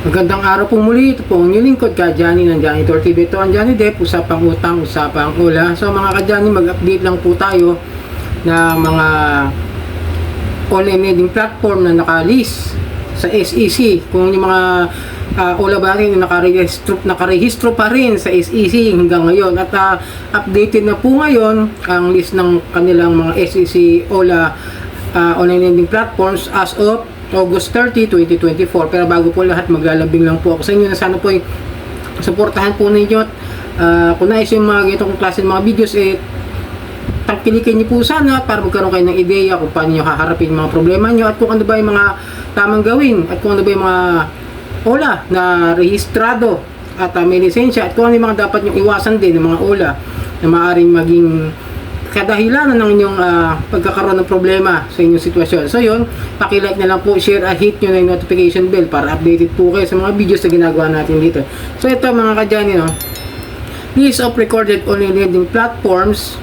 Magandang araw po muli. Ito po ang inyong lingkod, Ka-Johnny ng Johnny Tour TV. Ito ang Johnny Depp, usapang utang, usapang ula. So mga Ka-Johnny, mag-update lang po tayo na mga online lending platform na nakalist sa SEC. Kung yung mga ula ba rin na nakarehistro pa rin sa SEC hanggang ngayon. At updated na po ngayon ang list ng kanilang mga SEC ula online lending platforms as of August 30, 2024. Pero bago po lahat, maglalambing lang po ako sa inyo na sana po suportahan po ninyo. Kung nais yung mga ganitong klase ng mga videos, tangkilikin niyo po sana para magkaroon kayo ng ideya kung paano nyo haharapin yung mga problema nyo at kung ano ba yung mga tamang gawin at kung ano ba yung mga ola na rehistrado at may lisensya at kung ano yung mga dapat nyo iwasan din ng mga ola na maaaring maging kadahilanan ng inyong pagkakaroon ng problema sa inyong sitwasyon. So yun, paki-like na lang po, share at hit nyo na yung notification bell para updated po kayo sa mga videos na ginagawa natin dito. So ito mga Ka-Johnny, no? List of recorded online lending platforms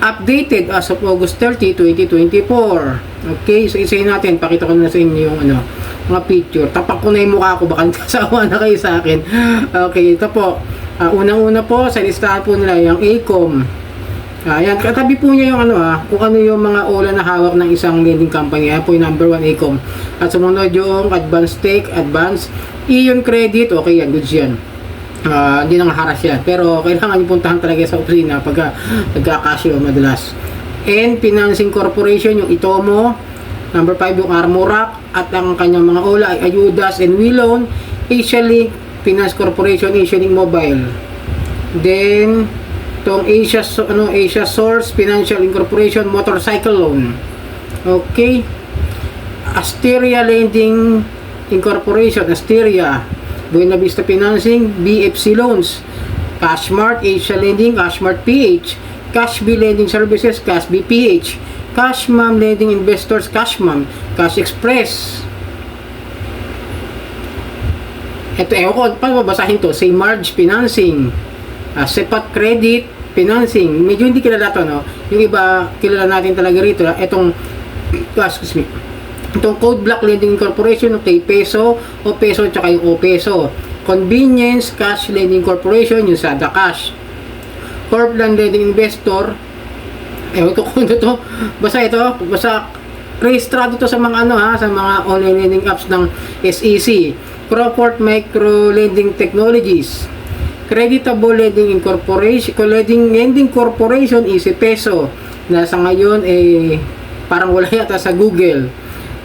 updated as of August 30, 2024. Okay, so isayin natin, pakita ko na sa inyo yung mga picture. Tapak ko na yung mukha ko, baka nagsasawa na kayo sa akin. Okay, ito po. Unang-una po, sa listahan po nila yung ACOM. Ayan, katabi po niya yung kung ano yung mga ola na hawak ng isang lending company. Ayan po yung number 1 ACOM. At sumunod yung Advanced Take, Advanced, Ion Credit, okay yan, goods yan. Hindi nang haras yan. Pero kailangan yung puntahan talaga sa opisina pagka nagkakasyo madalas. And Financing Corporation, yung Itomo. Number 5 yung Armorac. At ang kanyang mga ola ay Ayudas and Willown. Asialink Finance Corporation, Asialink Mobile. Then itong Asia Source Financial Incorporation Motorcycle Loan. Okay. Asteria Lending Incorporation, Asteria. Buena Vista Financing, BFC Loans. Cashmart, Asia Lending, Cashmart PH. Cashb Lending Services, Cashb PH. Cashmam Lending Investors, Cashmam. Cash Express. Ito, ewan ko, paano babasahin to? Say Marge Financing. Sepat Credit Financing, medyo hindi kilala to, no? Yung iba, kilala natin talaga rito. Itong Code Block Lending Corporation, okay, Peso, o Peso, tsaka yung O Peso. Convenience Cash Lending Corporation, yung Sada Cash. Corpland Lending Investor, ewan ko kung ito to, basta rehistrado to sa mga sa mga online lending apps ng SEC. Crawford Micro Lending Technologies. Creditable Lending Incorporation, Lending Corporation, Easy Peso, na sa ngayon parang wala yata sa Google.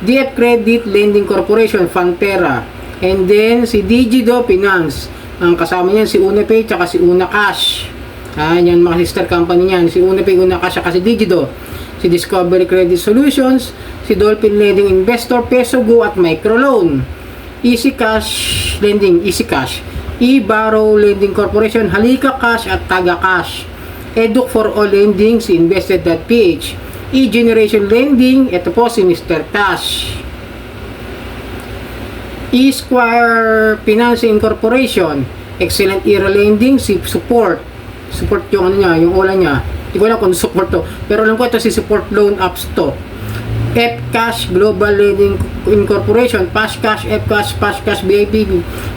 DF Credit Lending Corporation, Frontera. And then si Digido Finance, ang kasama niyan si Unipay tsaka si Una Cash. Yan mga sister company niyan, si Unipay, Una Cash at si Digido. Si Discovery Credit Solutions, si Dolphin Lending Investor, Peso Go at Microloan. Easy Cash Lending, Easy Cash. E-Barrow Lending Corporation, Halika Cash at Taga Cash. Eduk for All Lending, si Invested.ph. E-Generation Lending, ito po si Mr. Cash. E-Square Financing Corporation, Excellent Era Lending, si Support. Support yung yung ola niya. Hindi ko alam kung support to. Pero alam ko ito si Support Loan Apps to. F-Cash Global Lending Incorporation, Fastcash, F-Cash, Fastcash, BIP,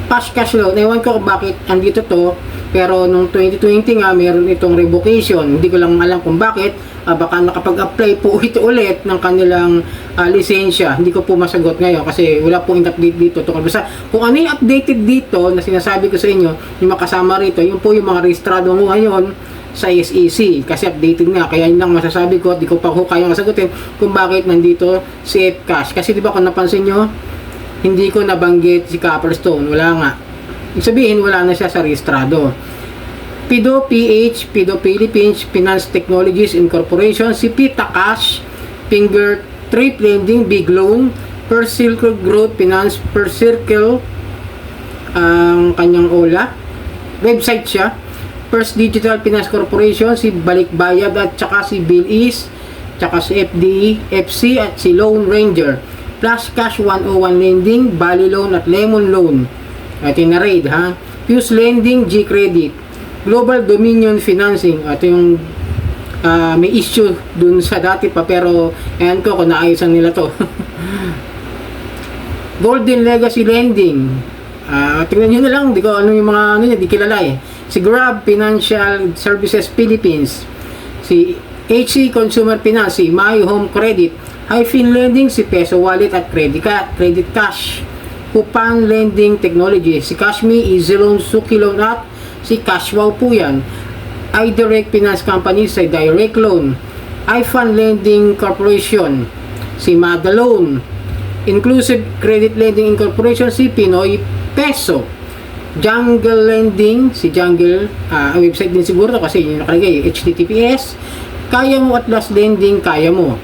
Fastcash Loan. Ewan ko kung bakit andito to, pero nung 2020 nga, meron itong revocation. Hindi ko lang alam kung bakit. Baka nakapag-apply po ito ulit ng kanilang lisensya. Hindi ko po masagot ngayon kasi wala pong update dito. Basta kung ano yung updated dito na sinasabi ko sa inyo, yung makasama rito, yun po yung mga rehistrado mo ngayon sa SEC kasi updated nga, kaya yun lang masasabi ko at di ko pa kayang masagutin kung bakit nandito si Fcash. Kasi di ba kung napansin nyo, hindi ko nabanggit si Copperstone, wala nga, ibig sabihin wala na siya sa rehistrado. Pido PH, Pido Philippines Finance Technologies Incorporation, si Pita Cash, Finger Trip Lending, Big Loan, Per Circle Growth Finance, Per Circle ang kanyang ola, website siya. First Digital Finance Corporation, si Balikbayad at saka si Bilis, tsaka si FD, FC at si Lone Ranger. Plus Cash 101 Lending, Bali Loan at Lemon Loan. Ito yung na-raid Fuse Lending, G Credit. Global Dominion Financing. Ito yung may issue dun sa dati pa pero ayan ko kung naayusan nila to. Golden Legacy Lending, Tingnan nyo na lang, di ko ano yung mga ano niya, di kilala eh. Si Grab Financial Services Philippines, si HC Consumer Finance, si My Home Credit, Hyphen Lending, si Peso Wallet at Credit Cash, Kupan Lending Technology, si Cashme, Easy Loan, Suki Loan at si Cashwow po yan. iDirect Finance Company, si Direct Loan, iFund Lending Corporation, si Madalone, Inclusive Credit Lending Incorporation, si Pinoy Peso, Jungle Lending, si Jungle, website din siguro kasi yung nakalagay, HTTPS, Kaya Mo Atlas Lending, Kaya Mo,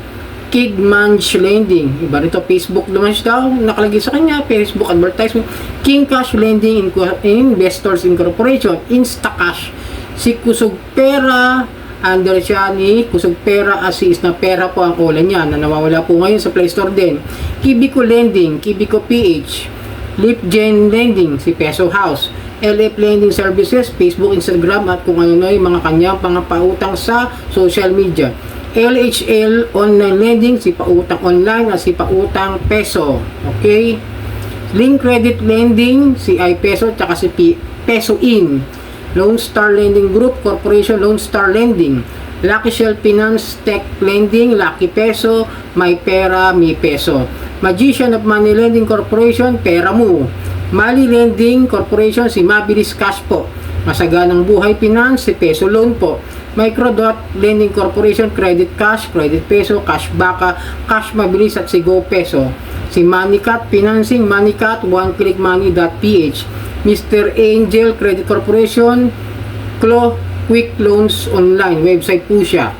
Kidmanch Lending, iba rito, Facebook naman siya daw, nakalagay sa kanya, Facebook advertisement, King Cash Lending Investors Incorporation, Instacash, si Kusog Pera, under siya ni Kusog Pera, Asis na pera po ang ulan niya na nawawala po ngayon sa Play Store din. Kibico Lending, Kibico PH, Lipgen Lending, si Peso House, LF Lending Services, Facebook, Instagram at kung ano na yung mga kanyang pangapautang sa social media. LHL Online Lending, si pautang online at si pautang peso. Okay? Link Credit Lending, si iPeso at si Peso In. Lone Star Lending Group Corporation, Lone Star Lending, Lucky Shell Finance Tech Lending, Lucky Peso, May Pera, Mi Peso, Magician of Money Lending Corporation, Pera Mo, Mali Lending Corporation, si Mabilis Cash po, Masaganang Buhay Finance, si Peso Loan po, Microdot Lending Corporation, Credit Cash, Credit Peso, Cash Baka, Cash Mabilis at si Go Peso, si Moneycat Financing, Moneycat, OneClickMoney.ph, Mr. Angel Credit Corporation, Quick Loans Online, website po siya.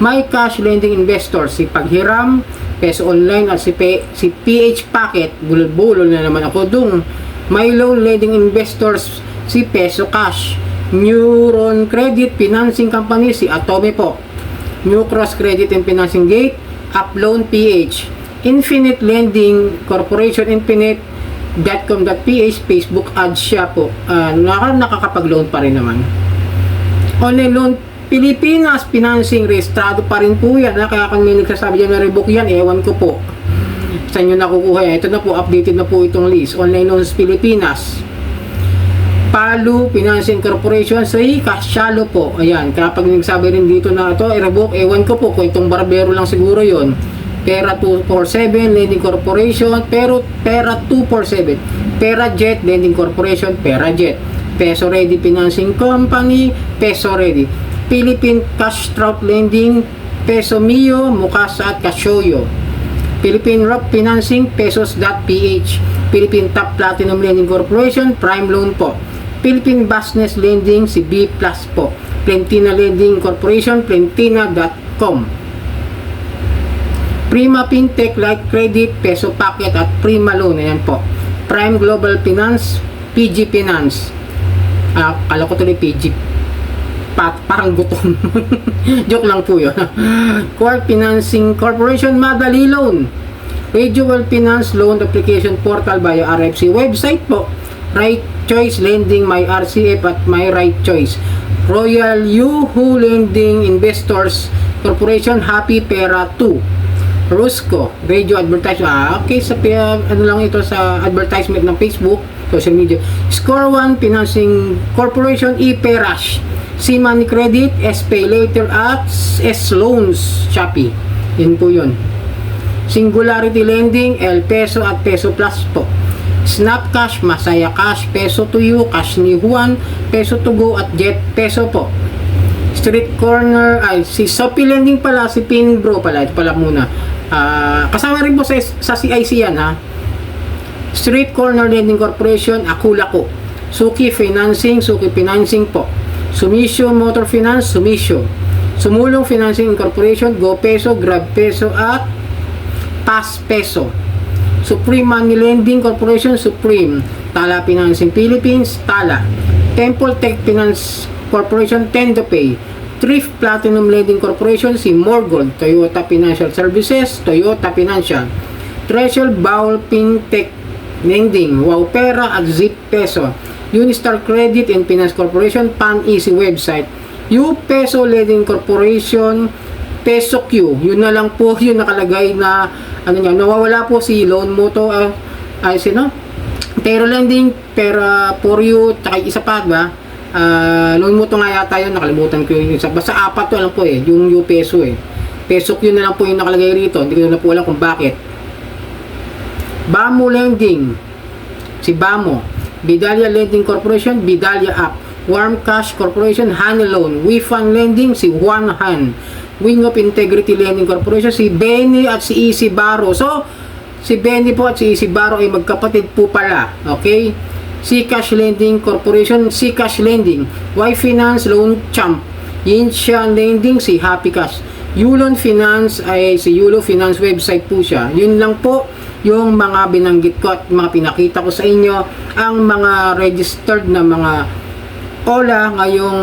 My Cash Lending Investors, si Paghiram, Peso Online at si PH Packet, bulol na naman ako dung. My Loan Lending Investors, si Peso Cash. Neuron Credit Financing Company, si Atome po. New Cross Credit and Financing Gate, Uploan PH. Infinite Lending Corporation, Infinite.com.ph, Facebook ads siya po. Nakakapag-loan pa rin naman. Online Loan Pilipinas Financing, registrado pa rin po yan. Kaya kung may nagsasabi dyan na revoke yan, ewan ko po. Saan nyo nakukuha yan? Ito na po, updated na po itong list. Online Loans Pilipinas. Palu Financing Corporation, sa Kasyalo po. Ayan, kapag nagsabi rin dito na ito, i-revoke, ewan ko po, kung itong barbero lang siguro yon. Pera 247 Lending Corporation, Pera 247, Pera Jet Lending Corporation, Pera Jet, Peso Ready Financing Company, Peso Ready, Philippine Cash Trout Lending, Peso Mio, Mukasa at Casyoyo, Philippine Rock Financing, Pesos.ph, Philippine Top Platinum Lending Corporation, Prime Loan po, Philippine Business Lending, si B Plus po, Plentina Lending Corporation, Plentina.com, Prima Fintech, Light Credit, Peso Packet at Prima Loan. Ayan po. Prime Global Finance, PG Finance. Kala ko tuloy PG. Parang gutom. Joke lang po yun. Core Financing Corporation, Madali Loan. Regional Finance Loan Application Portal via RFC website po. Right Choice Lending, My RCF at My Right Choice. Royal Yuhu Lending Investors Corporation, Happy Pera 2. Rusco, radio advertisement. Okay, sa ano lang ito sa advertisement ng Facebook, social media. Score 1 Financing Corporation, ePerash, C-Money Credit, S-Pay Later at S-Loans, Shopee. Yun po yun. Singularity Lending, El Peso at Peso Plus po. Snap Cash, Masaya Cash, Peso to You, Cash ni Juan, Peso to Go at Jet Peso po. Street Corner, si Shopee Lending pala, si Pinbro pala, ito pala muna. Kasama rin po sa CIC yan ha. Street Corner Lending Corporation, Akulako. Suki Financing po. Sumisyo Motor Finance, Sumisyo. Sumulong Financing Corporation, Go Peso, Grab Peso at Pass Peso. Supreme Money Lending Corporation, Supreme. Tala Financing Philippines, Tala. Temple Tech Finance Corporation, TendoPay. Thrift Platinum Lending Corporation, si Morgold. Toyota Financial Services, Toyota Financial. Treasure Bowl Fintech Lending, Wow Pera at Zip Peso. Unistar Credit and Finance Corporation, Pan Easy website. U Peso Lending Corporation, Peso Q. Yun na lang po yung nakalagay na ano niya, nawawala po si Loan Moto sino? Pero lending, pera for you, tsaka isa pa ba? Loan mo to nga yata yun, nakalimutan ko yung isa. Basta apat to alam ko yung peso Peso yun na lang po yung nakalagay rito. Hindi ko na po alam kung bakit. Bamo Lending, si Bamo. Vidalia Lending Corporation, Vidalia App. Warm Cash Corporation, Honey Loan. Wifan Lending, si Juan Han. Wing of Integrity Lending Corporation, si Benny at si Easy Baro. So, si Benny po at si Easy Baro ay magkapatid po pala. Okay? Cash Lending Corporation, Cash Lending. Y Finance Loan Champ. Yinshan Lending, si Happy Cash. Yulon Finance ay si Yulo Finance website po siya. Yun lang po yung mga binanggit ko at mga pinakita ko sa inyo. Ang mga registered na mga OLA ngayong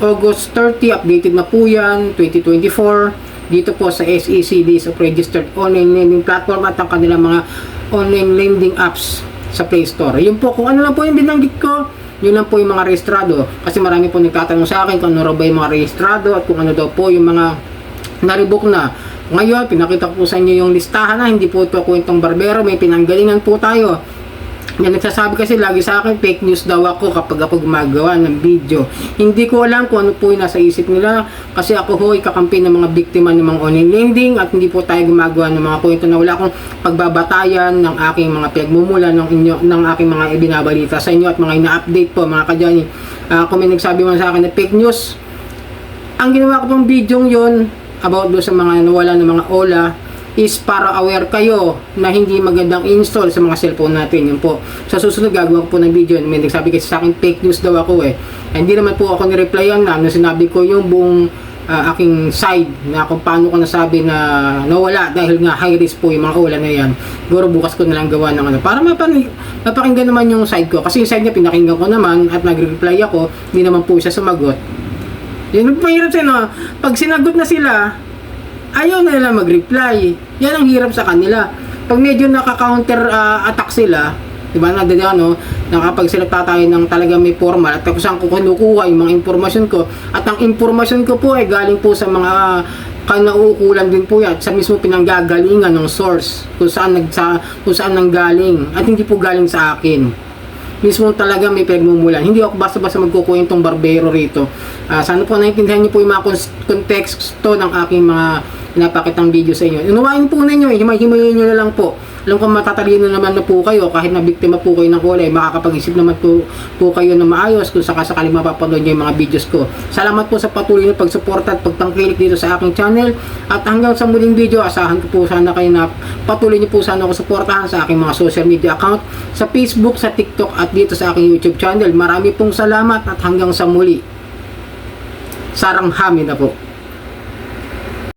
August 30, updated na po yan, 2024, dito po sa SEC List of Registered Online Lending Platform at ang kanilang mga online lending apps sa Play Store. Yun po, kung ano lang po yung binanggit ko, yun lang po yung mga rehistrado. Kasi marami po nagtatanong sa akin kung ano raw ba yung mga rehistrado at kung ano daw po yung mga na-rebook na. Ngayon, pinakita ko po sa inyo yung listahan na hindi po ito kwentong barbero, may pinanggalingan po tayo. Yan, nagsasabi kasi lagi sa akin, fake news daw ako kapag ako gumagawa ng video. Hindi ko alam kung ano po yung nasa isip nila kasi ako ho, kakampi ng mga biktima ng mga online lending at hindi po tayo gumagawa ng mga kwento na wala akong pagbabatayan ng aking mga pinagmumula ng aking mga ibinabalita sa inyo at mga ina-update po mga kadyani. Kung may nagsabi man sa akin na fake news, ang ginawa ko pong video yon about do sa mga nawala ng mga OLA is para aware kayo na hindi magandang install sa mga cellphone natin. Yun po. Sa susunod, gagawa ko po ng video. May nagsabi kasi sa akin, fake news daw ako Hindi naman po ako ni-replyan na sinabi ko yung buong aking side na kung paano ko nasabi na nawala dahil nga high risk po yung mga OLA na yan. Siguro bukas ko na lang gawa ng para mapakinggan naman yung side ko. Kasi yung side niya pinakinggan ko naman at nag-reply ako, hindi naman po siya sumagot. Yun po hirap siya, pag sinagot na sila, ayaw na nila mag-reply. Yan ang hirap sa kanila. Pag medyo naka-counter attack sila, diba, nakapagsalita tayo ng talaga may formal at kung saan ko kinukuha yung mga impormasyon ko. At ang impormasyon ko po ay galing po sa mga kanauukulan din po yan. Sa mismo pinanggagalingan ng source kung saan nanggaling. At hindi po galing sa akin. Mismo talaga may pinagmumulan. Hindi ako basta-basta magkukwentong barbero rito. Sana po naintindihan niyo po yung mga konteksto ng aking mga pinapakitang video sa inyo. Unawain po ninyo, himay-himayin nyo na lang po. Alam ko matatalino naman na po kayo, kahit na biktima po kayo ng kulay, makakapag-isip naman po kayo na maayos kung sakasakali mapapanood nyo yung mga videos ko. Salamat po sa patuloy na pagsuporta at pagtangkilik dito sa aking channel. At hanggang sa muling video, asahan ko po sana kayo na patuloy nyo po sana ako suportahan sa aking mga social media account, sa Facebook, sa TikTok at dito sa aking YouTube channel. Marami pong salamat at hanggang sa muli. Sarang hami na po.